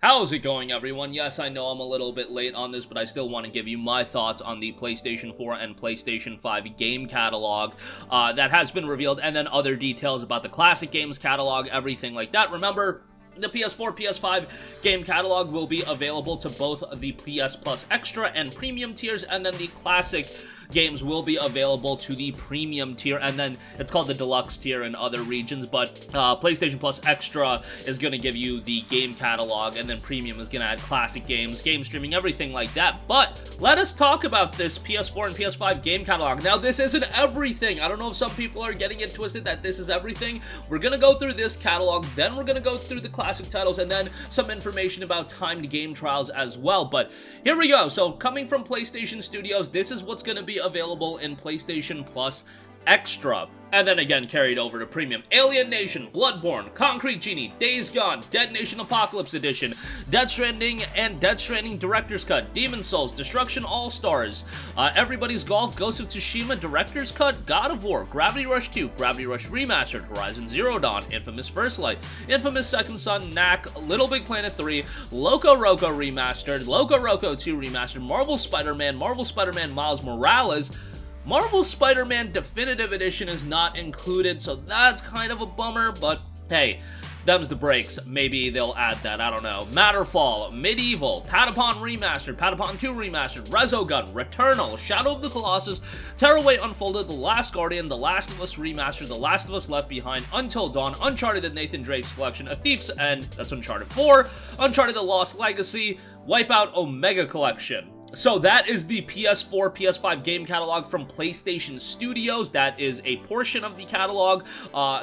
How's it going, everyone? Yes, I know I'm a little bit late on this, but I still want to give you my thoughts on the PlayStation 4 and PlayStation 5 game catalog that has been revealed, and then other details about the classic games catalog, everything like that. Remember, the PS4, PS5 game catalog will be available to both the PS Plus Extra and Premium tiers, and then the classic games will be available to the premium tier, and then it's called the deluxe tier in other regions, but PlayStation Plus Extra is going to give you the game catalog, and then premium is going to add classic games, game streaming, everything like that. But let us talk about this PS4 and PS5 game catalog. Now, this isn't everything. I don't know if some people are getting it twisted that this is everything. We're going to go through this catalog, then we're going to go through the classic titles, and then some information about timed game trials as well. But here we go. So coming from PlayStation Studios, this is what's going to be available in PlayStation Plus Extra, and then again carried over to Premium. Alien Nation, Bloodborne, Concrete Genie, Days Gone, Dead Nation Apocalypse Edition, Death Stranding and Death Stranding Director's Cut, Demon's Souls, Destruction All-Stars, Everybody's Golf, Ghost of Tsushima Director's Cut, God of War, Gravity Rush 2, Gravity Rush Remastered, Horizon Zero Dawn, Infamous First Light, Infamous Second Son, Knack, Little Big Planet 3, Loco Roco Remastered, Loco Roco 2 Remastered, Marvel Spider-Man, Marvel Spider-Man Miles Morales. Marvel Spider-Man Definitive Edition is not included, so that's kind of a bummer, but hey, them's the breaks. Maybe they'll add that, I don't know. Matterfall, Medieval, Patapon Remastered, Patapon 2 Remastered, Resogun, Returnal, Shadow of the Colossus, Tearaway Unfolded, The Last Guardian, The Last of Us Remastered, The Last of Us Left Behind, Until Dawn, Uncharted the Nathan Drake's Collection, A Thief's End, that's Uncharted 4, Uncharted The Lost Legacy, Wipeout Omega Collection. So that is the PS4, PS5 game catalog from PlayStation Studios. That is a portion of the catalog.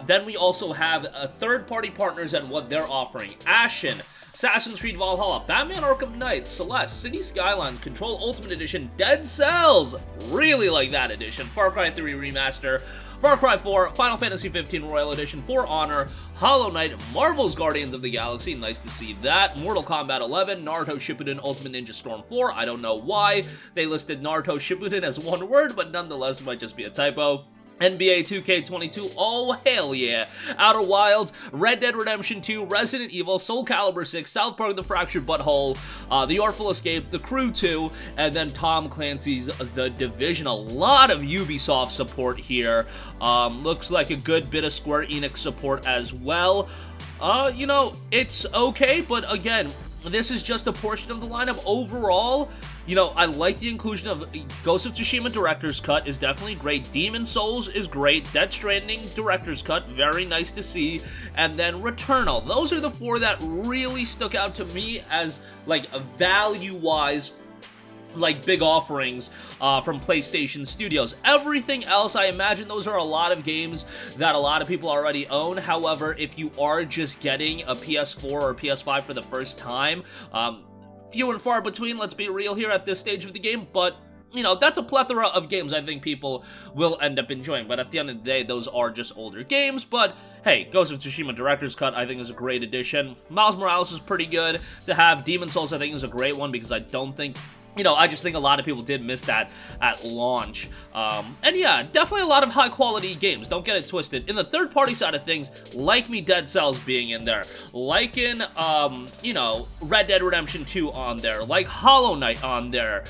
Then we also have third-party partners and what they're offering. Ashen, Assassin's Creed Valhalla, Batman Arkham Knight, Celeste, City Skylines, Control Ultimate Edition, Dead Cells, really like that edition, Far Cry 3 Remaster, Far Cry 4, Final Fantasy 15 Royal Edition, For Honor, Hollow Knight, Marvel's Guardians of the Galaxy, nice to see that, Mortal Kombat 11, Naruto Shippuden Ultimate Ninja Storm 4, I don't know why they listed Naruto Shippuden as one word, but nonetheless, it might just be a typo. NBA 2K22, oh hell yeah, Outer Wilds, Red Dead Redemption 2, Resident Evil, Soul Calibur 6, South Park The Fractured Butthole, The Artful Escape, The Crew 2, and then Tom Clancy's The Division. A lot of Ubisoft support here. Looks like a good bit of Square Enix support as well. You know, it's okay, but again, this is just a portion of the lineup. Overall, you know, I like the inclusion of Ghost of Tsushima Director's Cut is definitely great. Demon's Souls is great. Death Stranding Director's Cut, very nice to see. And then Returnal. Those are the four that really stuck out to me as, like, value-wise, like, big offerings from PlayStation Studios. Everything else, I imagine those are a lot of games that a lot of people already own. However, if you are just getting a PS4 or PS5 for the first time, few and far between, let's be real here at this stage of the game, but you know, that's a plethora of games I think people will end up enjoying. But at the end of the day, those are just older games. But hey, Ghost of Tsushima Director's Cut I think is a great addition. Miles Morales is pretty good to have. Demon's Souls I think is a great one because I don't think, you know, I just think a lot of people did miss that at launch. And yeah, definitely a lot of high-quality games. Don't get it twisted. In the third-party side of things, like me Dead Cells being in there. Like in, you know, Red Dead Redemption 2 on there. Like Hollow Knight on there.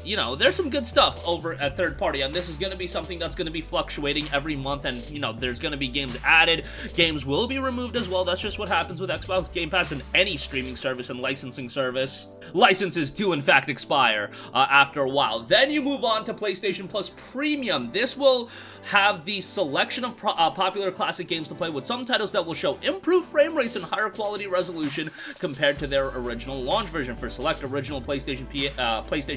You know, there's some good stuff over at third-party. And this is going to be something that's going to be fluctuating every month. And, you know, there's going to be games added. Games will be removed as well. That's just what happens with Xbox Game Pass and any streaming service and licensing service. Licenses do, in fact, expire after a while. Then you move on to PlayStation Plus Premium. This will have the selection of popular classic games to play with some titles that will show improved frame rates and higher quality resolution compared to their original launch version. For select original PlayStation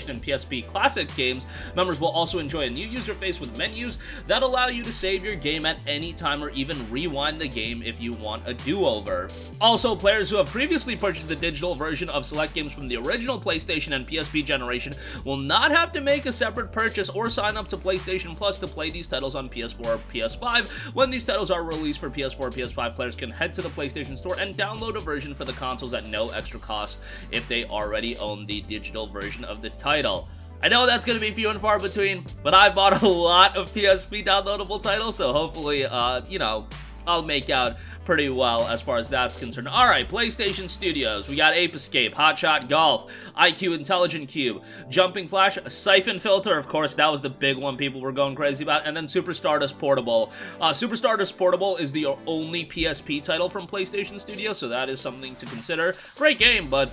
and PSP classic games, members will also enjoy a new user face with menus that allow you to save your game at any time or even rewind the game if you want a do-over. Also, players who have previously purchased the digital version of select games from the original PlayStation and PSP generation will not have to make a separate purchase or sign up to PlayStation Plus to play these titles on PS4 or PS5. When these titles are released for PS4 or PS5, players can head to the PlayStation Store and download a version for the consoles at no extra cost if they already own the digital version of the title. I know that's going to be few and far between, but I bought a lot of PSP downloadable titles, so hopefully, you know, I'll make out pretty well as far as that's concerned. Alright, PlayStation Studios. We got Ape Escape, Hotshot Golf, IQ Intelligent Cube, Jumping Flash, Siphon Filter, of course, that was the big one people were going crazy about, and then Super Stardust Portable. Super Stardust Portable is the only PSP title from PlayStation Studios, so that is something to consider. Great game, but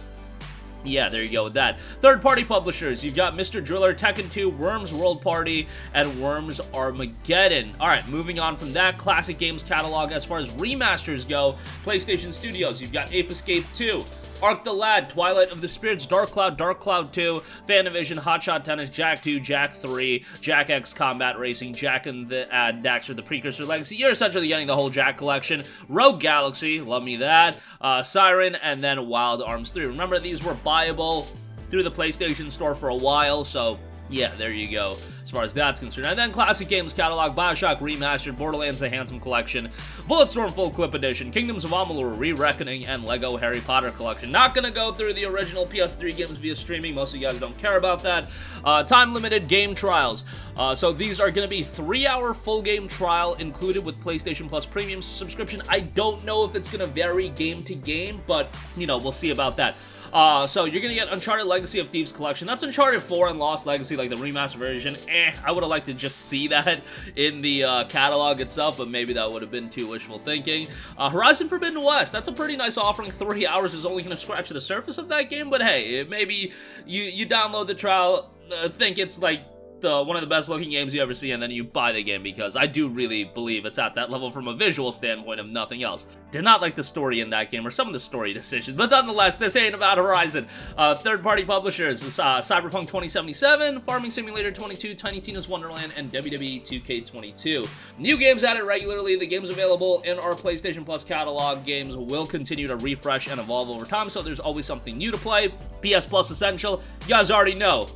yeah, there you go with that. Third-party publishers, you've got Mr. Driller, Tekken 2, Worms World Party, and Worms Armageddon. Alright, moving on from that classic games catalog, as far as remasters go, PlayStation Studios, you've got Ape Escape 2, Arc the Lad, Twilight of the Spirits, Dark Cloud 2, Fanavision, Hotshot Tennis, Jak 2, Jak 3, Jak X Combat Racing, Jak and the Daxter, the Precursor Legacy. You're essentially getting the whole Jak collection. Rogue Galaxy, love me that. Siren, and then Wild Arms 3. Remember, these were buyable through the PlayStation Store for a while, so yeah, there you go, as far as that's concerned. And then Classic Games Catalog, Bioshock Remastered, Borderlands The Handsome Collection, Bulletstorm Full Clip Edition, Kingdoms of Amalur Re-Reckoning, and Lego Harry Potter Collection. Not gonna go through the original PS3 games via streaming, most of you guys don't care about that. Time-limited game trials. So these are gonna be 3-hour full game trial included with PlayStation Plus Premium subscription. I don't know if it's gonna vary game to game, but, you know, we'll see about that. So you're gonna get Uncharted Legacy of Thieves Collection. That's Uncharted 4 and Lost Legacy, like the remastered version. I would have liked to just see that in the catalog itself, but maybe that would have been too wishful thinking. Horizon Forbidden West, that's a pretty nice offering. 3 hours is only gonna scratch the surface of that game, but hey, maybe you download the trial, think it's like one of the best looking games you ever see, and then you buy the game, because I do really believe it's at that level from a visual standpoint of nothing else. Did not like the story in that game, or some of the story decisions, but nonetheless, this ain't about Horizon. Third-party publishers, Cyberpunk 2077, Farming Simulator 22, Tiny Tina's Wonderland, and WWE 2K22. New games added regularly. The games available in our PlayStation Plus catalog games will continue to refresh and evolve over time, so there's always something new to play. PS Plus Essential, you guys already know.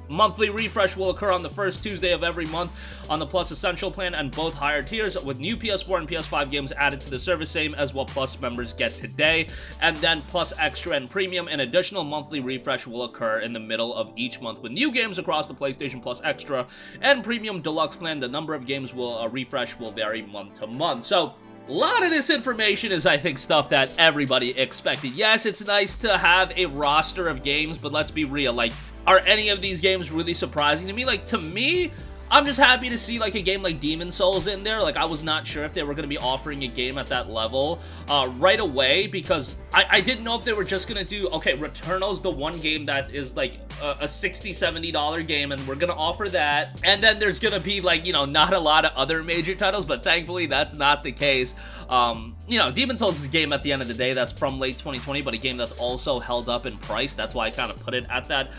Monthly refresh will occur on the first Tuesday of every month on the Plus Essential plan and both higher tiers, with new PS4 and PS5 games added to the service, same as what Plus members get today. And then Plus Extra and Premium, an additional monthly refresh will occur in the middle of each month with new games across the PlayStation Plus Extra and Premium Deluxe plan. The number of games will refresh will vary month to month. So a lot of this information is, I think, stuff that everybody expected. Yes, it's nice to have a roster of games, but let's be real, like, are any of these games really surprising to me? Like, to me, I'm just happy to see, like, a game like Demon's Souls in there. Like, I was not sure if they were going to be offering a game at that level right away, because I didn't know if they were just going to do, okay, Returnal's the one game that is, like, a $60, $70 game, and we're going to offer that. And then there's going to be, like, you know, not a lot of other major titles, but thankfully that's not the case. You know, Demon's Souls is a game at the end of the day that's from late 2020, but a game that's also held up in price. That's why I kind of put it at that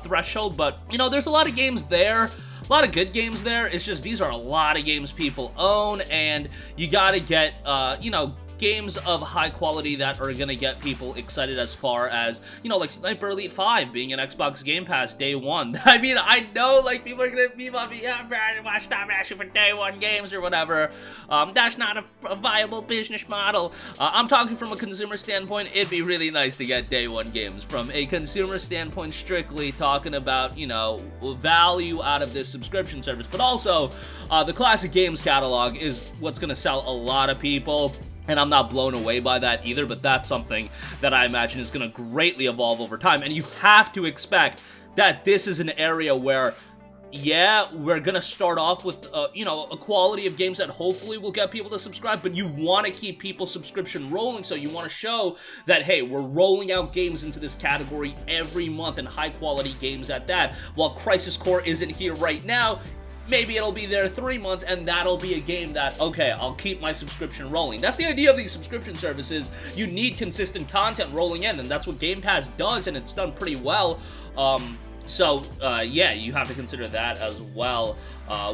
threshold. But, you know, there's a lot of games there. A lot of good games there. It's just these are a lot of games people own, and you gotta get, you know, games of high quality that are gonna get people excited, as far as, you know, like Sniper Elite 5 being an Xbox Game Pass day one. I mean, I know, like, people are gonna be on me, yeah, Brad, why stop asking for day one games or whatever. That's not a viable business model. I'm talking from a consumer standpoint. It'd be really nice to get day one games. From a consumer standpoint, strictly talking about, you know, value out of this subscription service, but also the classic games catalog is what's gonna sell a lot of people. And I'm not blown away by that either, but that's something that I imagine is going to greatly evolve over time. And you have to expect that this is an area where, yeah, we're going to start off with, you know, a quality of games that hopefully will get people to subscribe, but you want to keep people's subscription rolling, so you want to show that, hey, we're rolling out games into this category every month, and high-quality games at that. While Crisis Core isn't here right now, maybe it'll be there 3 months, and that'll be a game that, okay, I'll keep my subscription rolling. That's the idea of these subscription services. You need consistent content rolling in, and that's what Game Pass does, and it's done pretty well. Yeah, you have to consider that as well,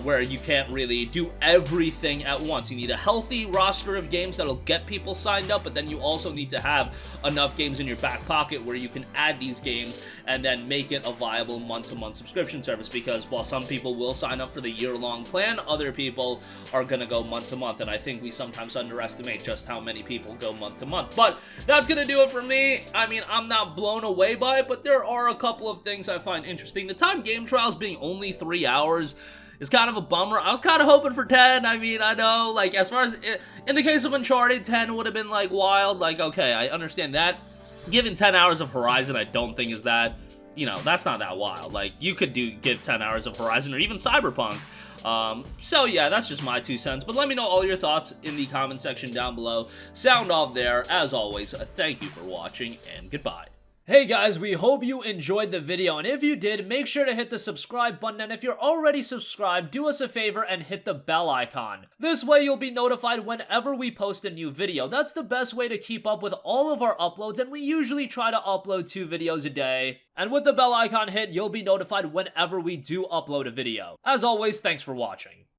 where you can't really do everything at once. You need a healthy roster of games that'll get people signed up, but then you also need to have enough games in your back pocket where you can add these games and then make it a viable month-to-month subscription service, because while some people will sign up for the year-long plan, other people are gonna go month-to-month, and I think we sometimes underestimate just how many people go month-to-month. But that's gonna do it for me. I mean, I'm not blown away by it, but there are a couple of things I find interesting. The time game trials being only 3 hours is kind of a bummer. I was kind of hoping for 10. I mean, I know, like, as far as, in the case of Uncharted, 10 would have been, like, wild. Like, okay, I understand that. Given 10 hours of Horizon, I don't think is that, you know, that's not that wild. Like, you could give 10 hours of Horizon or even Cyberpunk. So yeah, that's just my 2 cents, but let me know all your thoughts in the comment section down below. Sound off there. As always, thank you for watching, and goodbye. Hey guys, we hope you enjoyed the video, and if you did, make sure to hit the subscribe button, and if you're already subscribed, do us a favor and hit the bell icon. This way you'll be notified whenever we post a new video. That's the best way to keep up with all of our uploads, and we usually try to upload 2 videos a day. And with the bell icon hit, you'll be notified whenever we do upload a video. As always, thanks for watching.